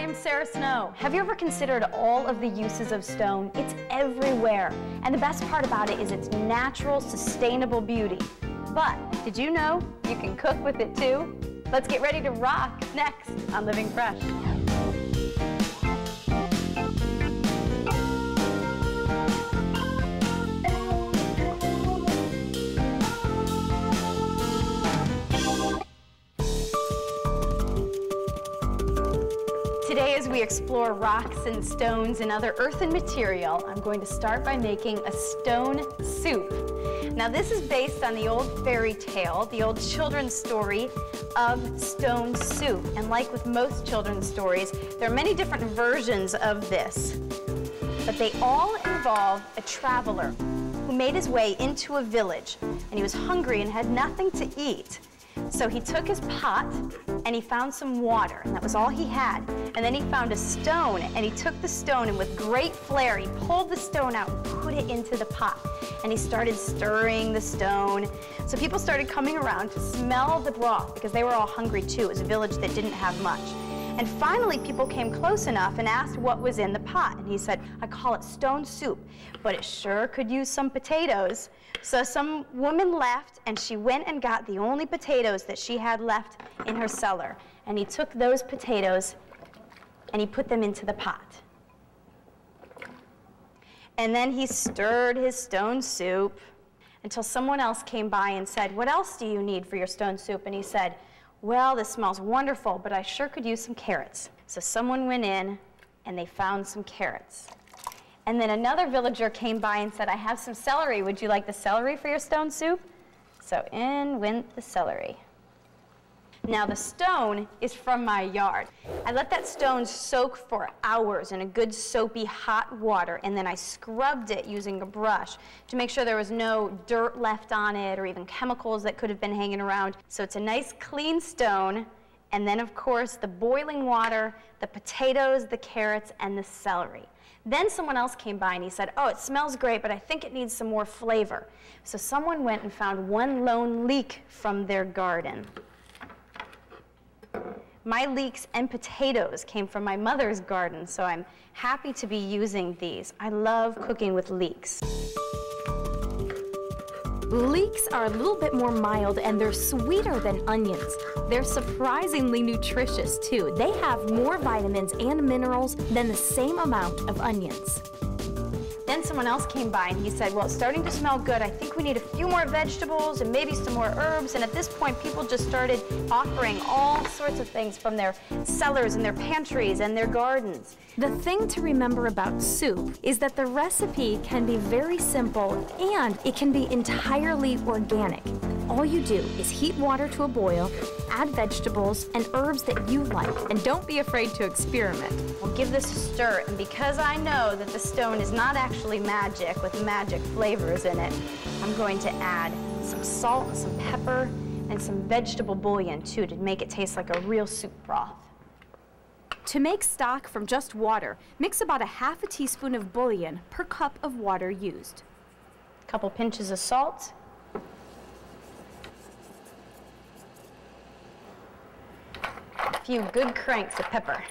I'm Sara Snow. Have you ever considered all of the uses of stone? It's everywhere. And the best part about it is its natural, sustainable beauty. But did you know you can cook with it too? Let's get ready to rock next on Living Fresh. Today, as we explore rocks and stones and other earthen material, I'm going to start by making a stone soup. Now, this is based on the old fairy tale, the old children's story of stone soup. And like with most children's stories, there are many different versions of this. But they all involve a traveler who made his way into a village, and he was hungry and had nothing to eat. So he took his pot and he found some water, and that was all he had. And then he found a stone, and he took the stone, and with great flair, he pulled the stone out and put it into the pot. And he started stirring the stone. So people started coming around to smell the broth because they were all hungry too. It was a village that didn't have much. And finally, people came close enough and asked what was in the pot. And he said, I call it stone soup, but it sure could use some potatoes. So some woman left, and she went and got the only potatoes that she had left in her cellar. And he took those potatoes and he put them into the pot. And then he stirred his stone soup until someone else came by and said, what else do you need for your stone soup? And he said, well, this smells wonderful, but I sure could use some carrots. So someone went in and they found some carrots. And then another villager came by and said, I have some celery. Would you like the celery for your stone soup? So in went the celery. Now the stone is from my yard. I let that stone soak for hours in a good soapy hot water, and then I scrubbed it using a brush to make sure there was no dirt left on it or even chemicals that could have been hanging around. So it's a nice clean stone, and then of course the boiling water, the potatoes, the carrots, and the celery. Then someone else came by and he said, oh, it smells great, but I think it needs some more flavor. So someone went and found one lone leek from their garden. My leeks and potatoes came from my mother's garden, so I'm happy to be using these. I love cooking with leeks. Leeks are a little bit more mild, and they're sweeter than onions. They're surprisingly nutritious too. They have more vitamins and minerals than the same amount of onions. Then someone else came by and he said, well, it's starting to smell good. I think we need a few more vegetables and maybe some more herbs. And at this point, people just started offering all sorts of things from their cellars and their pantries and their gardens. The thing to remember about soup is that the recipe can be very simple and it can be entirely organic. All you do is heat water to a boil, add vegetables and herbs that you like, and don't be afraid to experiment. We'll give this a stir, and because I know that the stone is not actually magic with magic flavors in it, I'm going to add some salt and some pepper and some vegetable bouillon too to make it taste like a real soup broth. To make stock from just water, mix about ½ teaspoon of bouillon per cup of water used. A couple pinches of salt. A few good cranks of pepper.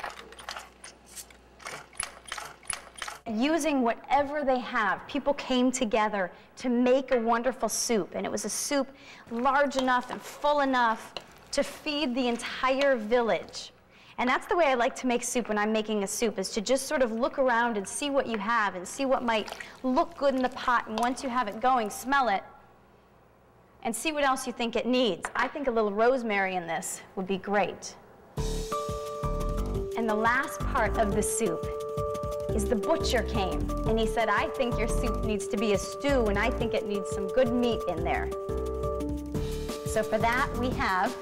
Using whatever they have, people came together to make a wonderful soup, and it was a soup large enough and full enough to feed the entire village. And that's the way I like to make soup when I'm making a soup, is to just sort of look around and see what you have and see what might look good in the pot, and once you have it going, smell it and see what else you think it needs. I think a little rosemary in this would be great. And the last part of the soup is the butcher came, and he said, I think your soup needs to be a stew, and I think it needs some good meat in there. So for that, we have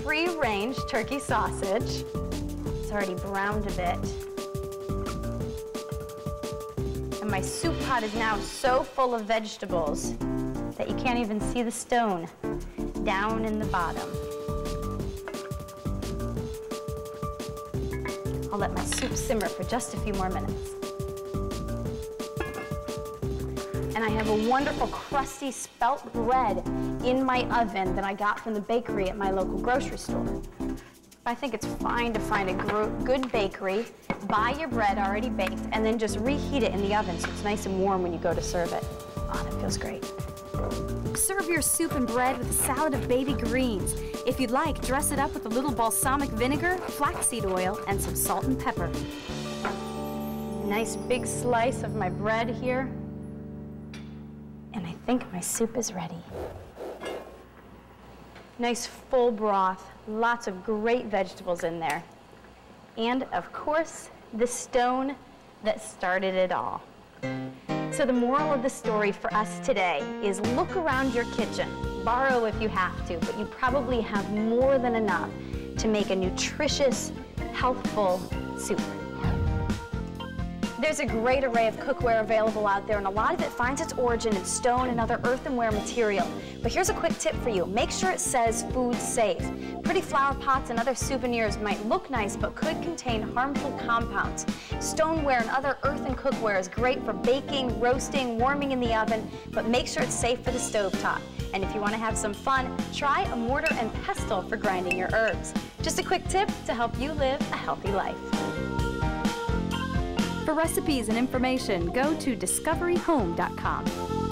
free-range turkey sausage. It's already browned a bit. And my soup pot is now so full of vegetables that you can't even see the stone down in the bottom. I'll let my soup simmer for just a few more minutes. And I have a wonderful crusty spelt bread in my oven that I got from the bakery at my local grocery store. I think it's fine to find a good bakery, buy your bread already baked, and then just reheat it in the oven so it's nice and warm when you go to serve it. Oh, that feels great. Serve your soup and bread with a salad of baby greens. If you'd like, dress it up with a little balsamic vinegar, flaxseed oil, and some salt and pepper. Nice big slice of my bread here. And I think my soup is ready. Nice full broth, lots of great vegetables in there. And of course, the stone that started it all. So the moral of the story for us today is look around your kitchen. Borrow if you have to, but you probably have more than enough to make a nutritious, healthful soup. There's a great array of cookware available out there, and a lot of it finds its origin in stone and other earthenware material. But here's a quick tip for you. Make sure it says food safe. Pretty flower pots and other souvenirs might look nice, but could contain harmful compounds. Stoneware and other earthen cookware is great for baking, roasting, warming in the oven, but make sure it's safe for the stovetop. And if you want to have some fun, try a mortar and pestle for grinding your herbs. Just a quick tip to help you live a healthy life. For recipes and information, go to discoveryhome.com.